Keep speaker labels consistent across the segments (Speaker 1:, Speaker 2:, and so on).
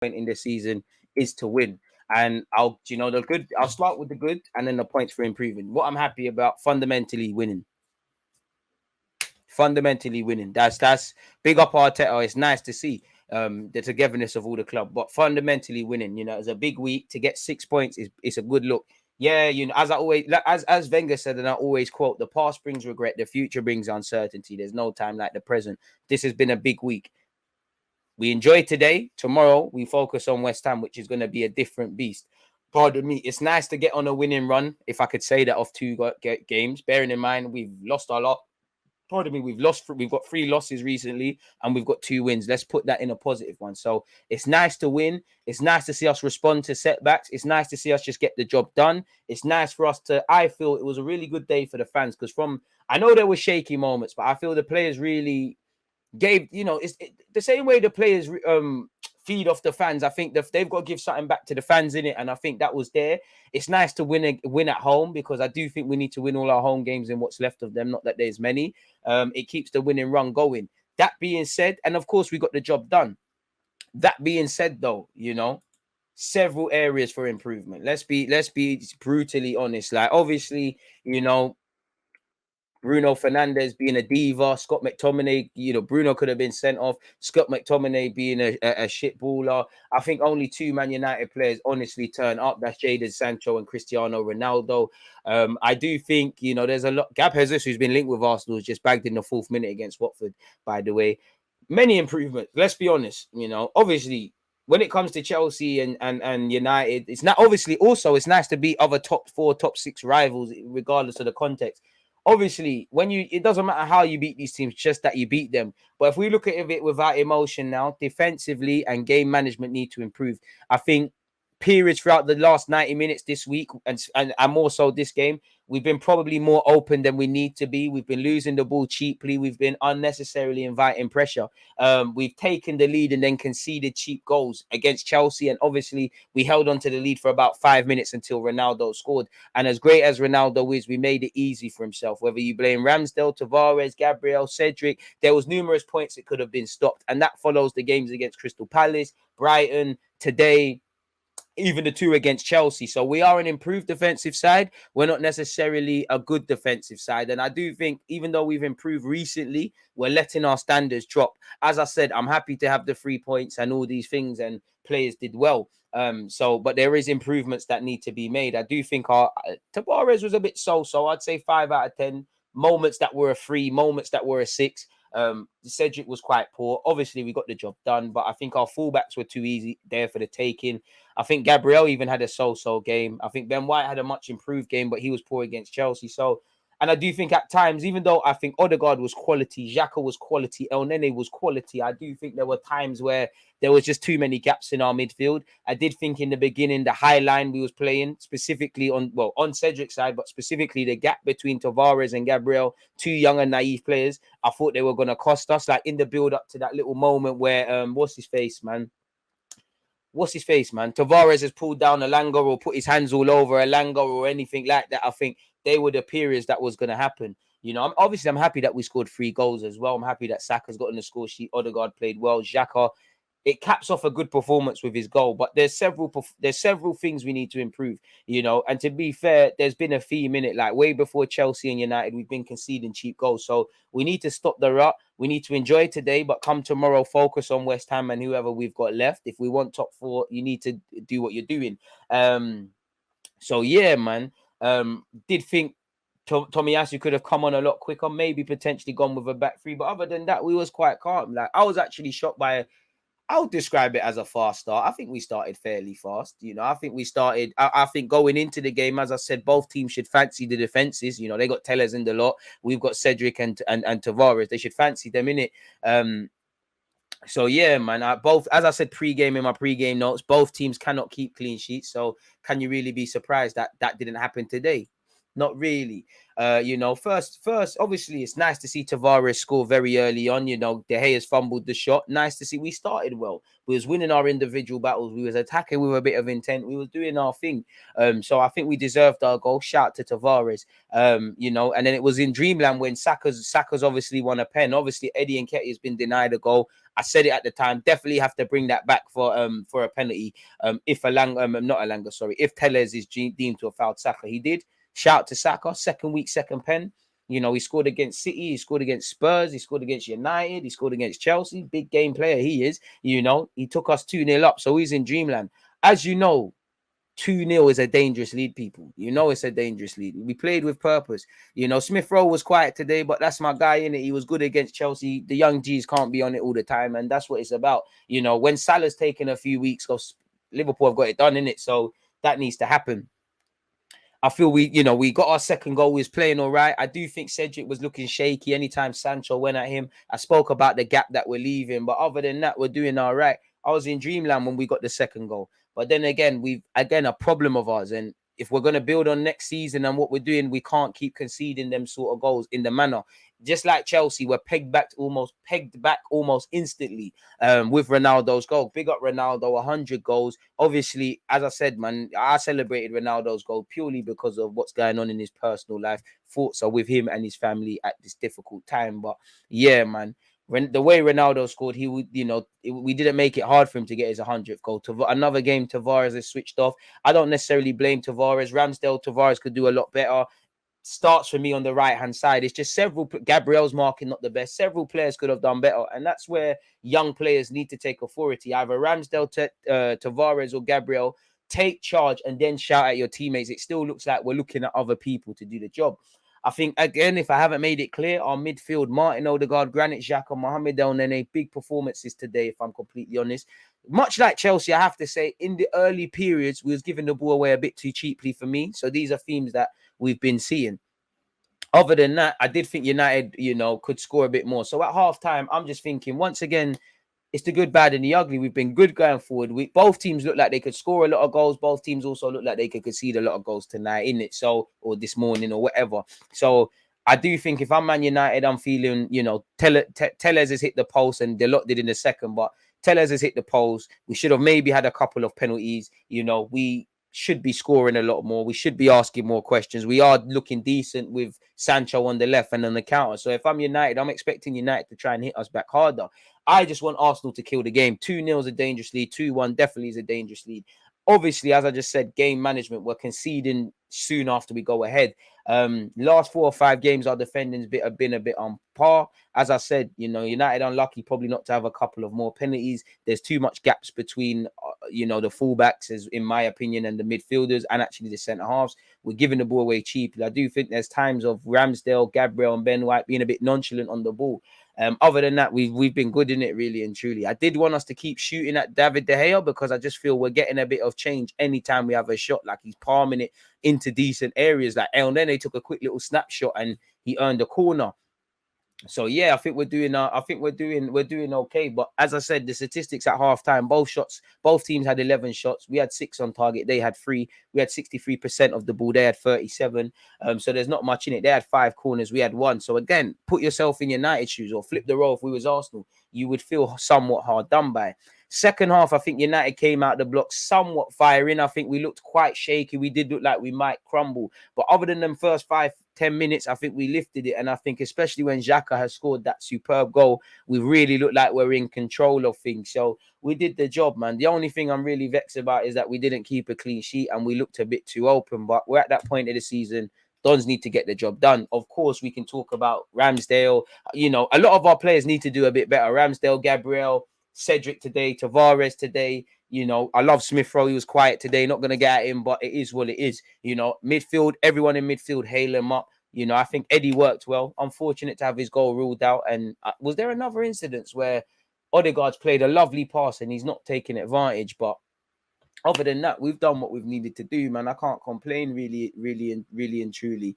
Speaker 1: point in the season is to win. And I'll start with the good and then the points for improving. What I'm happy about, fundamentally winning. Fundamentally winning. That's big up Arteta. It's nice to see the togetherness of all the club, but fundamentally winning. It's a big week to get 6 points. It's a good look. Yeah, as I always, as Wenger said, and I always quote, the past brings regret, the future brings uncertainty. There's no time like the present. This has been a big week. We enjoy today. Tomorrow we focus on West Ham, which is going to be a different beast. Pardon me. It's nice to get on a winning run, if I could say that, of two games. Bearing in mind we've lost a lot. Pardon me, we've got 3 losses recently and we've got 2 wins. Let's put that in a positive one. So it's nice to win. It's nice to see us respond to setbacks. It's nice to see us just get the job done. It's nice for us to, I feel it was a really good day for the fans, because I know there were shaky moments, but I feel the players really gave, the same way the players feed off the fans. I think they've got to give something back to the fans in it, and I think that was there. It's nice to win at home, because I do think we need to win all our home games in what's left of them. Not that there's many. It keeps the winning run going. That being said, and of course we got the job done. That being said, though, several areas for improvement. Let's be brutally honest. Like, obviously, Bruno Fernandes being a diva, Scott McTominay, Bruno could have been sent off. Scott McTominay being a shit baller. I think only 2 Man United players honestly turn up. That's Jadon Sancho and Cristiano Ronaldo. I do think, there's a lot. Gab Jesus, who's been linked with Arsenal, is just bagged in the 4th minute against Watford, by the way. Many improvements. Let's be honest, obviously, when it comes to Chelsea and United, it's not, obviously, also it's nice to beat other top 4, top 6 rivals, regardless of the context. Obviously, it doesn't matter how you beat these teams, just that you beat them. But if we look at it without emotion now, defensively and game management need to improve. I think periods throughout the last 90 minutes this week, and more so this game, we've been probably more open than we need to be. We've been losing the ball cheaply. We've been unnecessarily inviting pressure. We've taken the lead and then conceded cheap goals against Chelsea. And obviously, we held on to the lead for about 5 minutes until Ronaldo scored. And as great as Ronaldo is, we made it easy for himself. Whether you blame Ramsdale, Tavares, Gabriel, Cedric, there was numerous points it could have been stopped. And that follows the games against Crystal Palace, Brighton, today, even the 2 against Chelsea. So we are an improved defensive side. We're not necessarily a good defensive side. And I do think, even though we've improved recently, we're letting our standards drop. As I said, I'm happy to have the 3 points and all these things, and players did well. But there is improvements that need to be made. I do think our Tavares was a bit so. I'd say 5 out of 10. Moments that were a 3, moments that were a 6. Cedric was quite poor. Obviously, we got the job done, but I think our fullbacks were too easy there for the taking. I think Gabriel even had a so-so game. I think Ben White had a much improved game, but he was poor against Chelsea. And I do think at times, even though I think Odegaard was quality, Xhaka was quality, Elneny was quality, I do think there were times where there was just too many gaps in our midfield. I did think in the beginning, the high line we was playing, specifically on Cedric's side, but specifically the gap between Tavares and Gabriel, 2 young and naive players, I thought they were going to cost us, like in the build-up to that little moment where, what's his face, man? Tavares has pulled down Elanga or put his hands all over Elanga or anything like that. I think they were the periods that was going to happen. I'm happy that we scored 3 goals as well. I'm happy that Saka's got on the score sheet. Odegaard played well. Xhaka, it caps off a good performance with his goal. But there's several things we need to improve, And to be fair, there's been a theme in it. Like way before Chelsea and United, we've been conceding cheap goals. So we need to stop the rut. We need to enjoy today, but come tomorrow, focus on West Ham and whoever we've got left. If we want top 4, you need to do what you're doing. So yeah, man. Did think Tomiyasu could have come on a lot quicker, maybe potentially gone with a back 3. But other than that, we was quite calm. Like, I was actually shocked by, I would describe it as a fast start. I think we started fairly fast. I think we started, I think going into the game, as I said, both teams should fancy the defenses. They got Tellers in the lot. We've got Cedric and Tavares. They should fancy them in it. So yeah, man, as I said, in my pre-game notes, both teams cannot keep clean sheets. So can you really be surprised that didn't happen today? Not really. You know, first, obviously, it's nice to see Tavares score very early on. You know, De Gea's fumbled the shot. Nice to see we started well. We was winning our individual battles. We was attacking with a bit of intent. We was doing our thing. So I think we deserved our goal. Shout to Tavares. You know, and then it was in dreamland when Saka's obviously won a pen. Obviously, Eddie Nketiah has been denied a goal. I said it at the time. Definitely have to bring that back for a penalty. If not Alanga, sorry. If Tellez is deemed to have fouled Saka, he did. Shout to Saka, second week, second pen. You know, he scored against City, he scored against Spurs, he scored against United, he scored against Chelsea. Big game player he is. You know, he took us 2-0 up, so he's in dreamland. As you know, 2-0 is a dangerous lead, people. You know it's a dangerous lead. We played with purpose. You know, Smith Rowe was quiet today, but that's my guy in it. He was good against Chelsea. The young G's can't be on it all the time, and that's what it's about. You know, when Salah's taken a few weeks, because Liverpool have got it done in it, so that needs to happen. I feel we got our second goal. We was playing all right. I do think Cedric was looking shaky anytime Sancho went at him. I spoke about the gap that we're leaving, but other than that, we're doing all right. I was in dreamland when we got the second goal. But then again, a problem of ours. And if we're going to build on next season and what we're doing, we can't keep conceding them sort of goals in the manner. Just like Chelsea, we're pegged back almost instantly with Ronaldo's goal. Big up Ronaldo, 100 goals. Obviously, as I said, man, I celebrated Ronaldo's goal purely because of what's going on in his personal life. Thoughts are with him and his family at this difficult time. But yeah, man, when the way Ronaldo scored, he would, we didn't make it hard for him to get his 100th goal. Another game, Tavares has switched off. I don't necessarily blame Tavares. Ramsdale, Tavares could do a lot better. Starts for me on the right hand side. It's just Gabriel's marking not the best. Several players could have done better, and that's where young players need to take authority. Either Ramsdale, Tavares, or Gabriel take charge and then shout at your teammates. It still looks like we're looking at other people to do the job. I think, again, if I haven't made it clear, our midfield, Martin Odegaard, Granit Xhaka, Mohamed Elneny, big performances today, if I'm completely honest. Much like Chelsea, I have to say, in the early periods, we was giving the ball away a bit too cheaply for me. So these are themes that we've been seeing. Other than that, I did think United, could score a bit more. So at halftime, I'm just thinking, once again, it's the good, bad, and the ugly. We've been good going forward. Both teams look like they could score a lot of goals. Both teams also look like they could concede a lot of goals tonight, innit? So, or this morning, or whatever. So I do think if I'm Man United, I'm feeling, Tellez has hit the post, and Deluded did in the second, but Tellez has hit the post. We should have maybe had a couple of penalties. We should be scoring a lot more. We should be asking more questions. We are looking decent with Sancho on the left and on the counter. So if I'm United, I'm expecting United to try and hit us back harder. I just want Arsenal to kill the game. 2-0 is a dangerous lead. 2-1 definitely is a dangerous lead. Obviously, as I just said, game management, we're conceding soon after we go ahead. Last 4 or 5 games, our defending's have been a bit on par. As I said, United unlucky probably not to have a couple of more penalties. There's too much gaps between, the fullbacks, as in my opinion, and the midfielders, and actually the centre halves. We're giving the ball away cheaply. I do think there's times of Ramsdale, Gabriel, and Ben White being a bit nonchalant on the ball. Other than that, we've been good in it, really and truly. I did want us to keep shooting at David De Gea because I just feel we're getting a bit of change anytime we have a shot. Like, he's palming it into decent areas. Like Elneny took a quick little snapshot and he earned a corner. So yeah, I think we're doing okay. But as I said, the statistics at halftime, both teams had 11 shots. We had 6 on target. They had 3. We had 63% of the ball. They had 37. So there's not much in it. They had 5 corners. We had 1. So again, put yourself in United shoes or flip the role. If we was Arsenal, you would feel somewhat hard done by. Second half, I think United came out the block somewhat firing. I think we looked quite shaky. We did look like we might crumble. But other than them first 5-10 minutes, I think we lifted it. And I think especially when Xhaka has scored that superb goal, we really look like we're in control of things. So we did the job, man. The only thing I'm really vexed about is that we didn't keep a clean sheet and we looked a bit too open. But we're at that point of the season. Dons need to get the job done. Of course, we can talk about Ramsdale. A lot of our players need to do a bit better. Ramsdale, Gabriel, Cedric today, Tavares today. I love Smith Rowe. He was quiet today. Not going to get at him, but it is what it is. Midfield, everyone in midfield, hail him up. I think Eddie worked well. Unfortunate to have his goal ruled out. And was there another incident where Odegaard's played a lovely pass and he's not taking advantage? But other than that, we've done what we've needed to do, man. I can't complain, really and truly.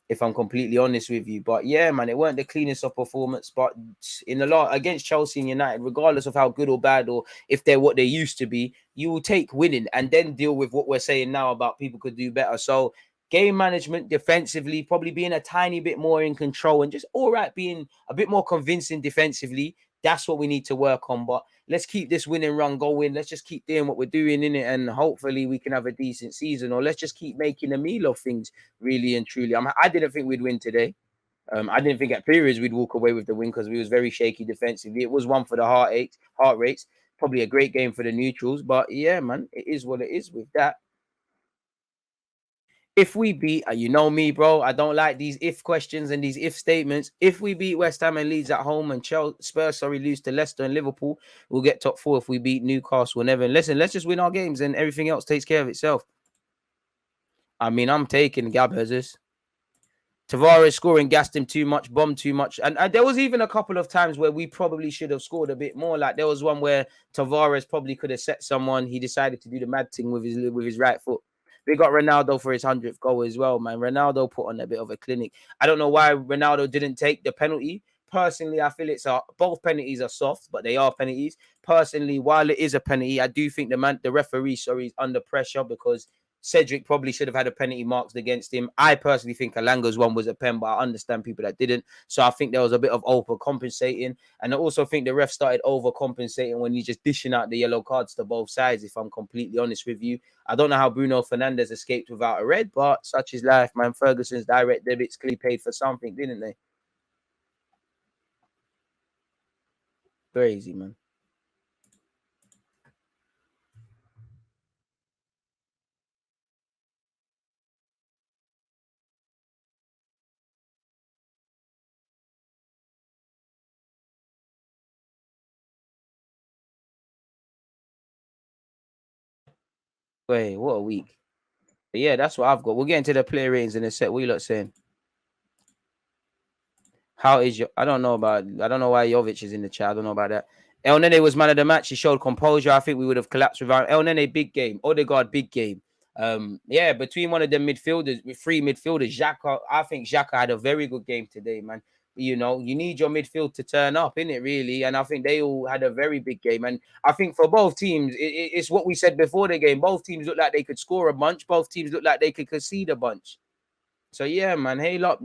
Speaker 1: If I'm completely honest with you. But yeah, man, it weren't the cleanest of performance. But in a lot against Chelsea and United, regardless of how good or bad or if they're what they used to be, you will take winning and then deal with what we're saying now about people could do better. So game management defensively, probably being a tiny bit more in control and just all right, being a bit more convincing defensively. That's what we need to work on. But let's keep this winning run going. Let's just keep doing what we're doing in it, and hopefully we can have a decent season. Or let's just keep making a meal of things, really and truly. I didn't think we'd win today. I didn't think at periods we'd walk away with the win because we was very shaky defensively. It was one for the heart rates. Probably a great game for the neutrals. But yeah, man, it is what it is with that. If we beat, you know me, bro, I don't like these if questions and these if statements. If we beat West Ham and Leeds at home and Spurs, lose to Leicester and Liverpool, we'll get top 4. If we beat Newcastle and Everton, listen, let's just win our games and everything else takes care of itself. I mean, I'm taking Gab Jesus. Tavares scoring gassed him too much, bombed too much. And there was even a couple of times where we probably should have scored a bit more. Like there was one where Tavares probably could have set someone. He decided to do the mad thing with his right foot. We got Ronaldo for his 100th goal as well, man. Ronaldo put on a bit of a clinic. I don't know why Ronaldo didn't take the penalty. Personally, I feel both penalties are soft, but they are penalties. Personally, while it is a penalty, I do think the referee, is under pressure because Cedric probably should have had a penalty marked against him. I personally think Alanga's one was a pen, but I understand people that didn't. So I think there was a bit of overcompensating. And I also think the ref started overcompensating when he's just dishing out the yellow cards to both sides, if I'm completely honest with you. I don't know how Bruno Fernandes escaped without a red, but such is life, man. Ferguson's direct debits clearly paid for something, didn't they? Crazy, man. Wait, what a week. But yeah, that's what I've got. We'll get into the player ratings in a sec. What you lot saying? How is your? I don't know why Jovic is in the chat. I don't know about that. Elneny was man of the match. He showed composure. I think we would have collapsed without Elneny. Big game. Odegaard, big game. Yeah, between one of the midfielders, with 3 midfielders, Xhaka. I think Xhaka had a very good game today, man. You know, you need your midfield to turn up, innit, really? And I think they all had a very big game. And I think for both teams, it's what we said before the game. Both teams looked like they could score a bunch. Both teams looked like they could concede a bunch. So yeah, man. Hey, look,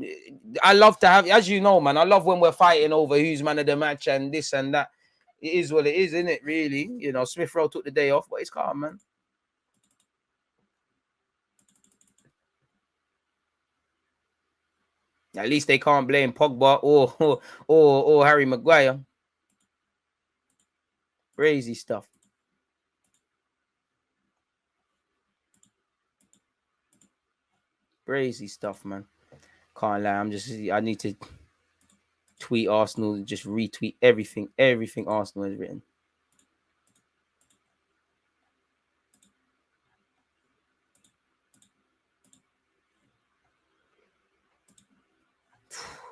Speaker 1: I love to have, as you know, man. I love when we're fighting over who's man of the match and this and that. It is what it is, isn't it? Really, you know, Smith Rowe took the day off, but it's calm, man. At least they can't blame Pogba or Harry Maguire. Crazy stuff. Crazy stuff, man. Can't lie. I need to tweet Arsenal, just retweet everything Arsenal has written.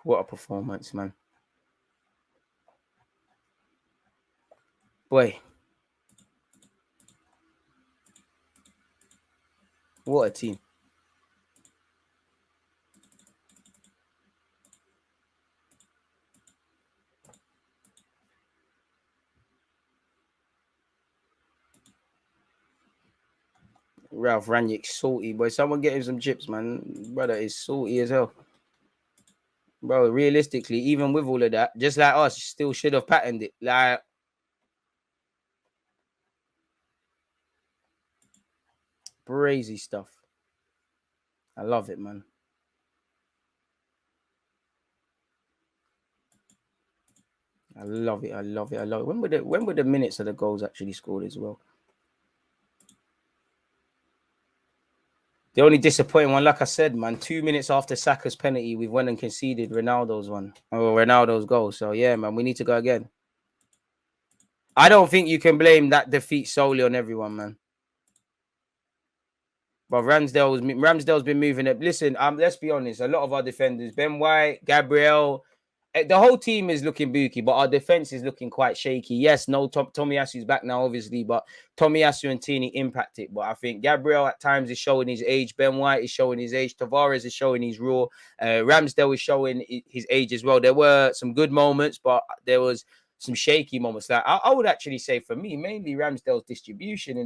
Speaker 1: What a performance, man. Boy. What a team. Ralph Rangnick, salty, boy. Someone get him some chips, man. Brother is salty as hell. Bro, realistically, even with all of that, just like us, still should have patterned it. Like, crazy stuff. I love it, man. I love it. I love it. I love it. When were the minutes of the goals actually scored as well? The only disappointing one, like I said, man, 2 minutes after Saka's penalty, we've went and conceded Ronaldo's one. Or Ronaldo's goal. So yeah, man, we need to go again. I don't think you can blame that defeat solely on everyone, man. But Ramsdale's been moving it. Listen, let's be honest. A lot of our defenders, Ben White, Gabriel, the whole team is looking booky, but our defense is looking quite shaky. Yes, no, Tomiyasu's back now, obviously, but Tomiyasu and Tini impact it. But I think Gabriel at times is showing his age. Ben White is showing his age. Tavares is showing his raw. Ramsdale is showing his age as well. There were some good moments, but there was some shaky moments. Like I would actually say for me, mainly Ramsdale's distribution in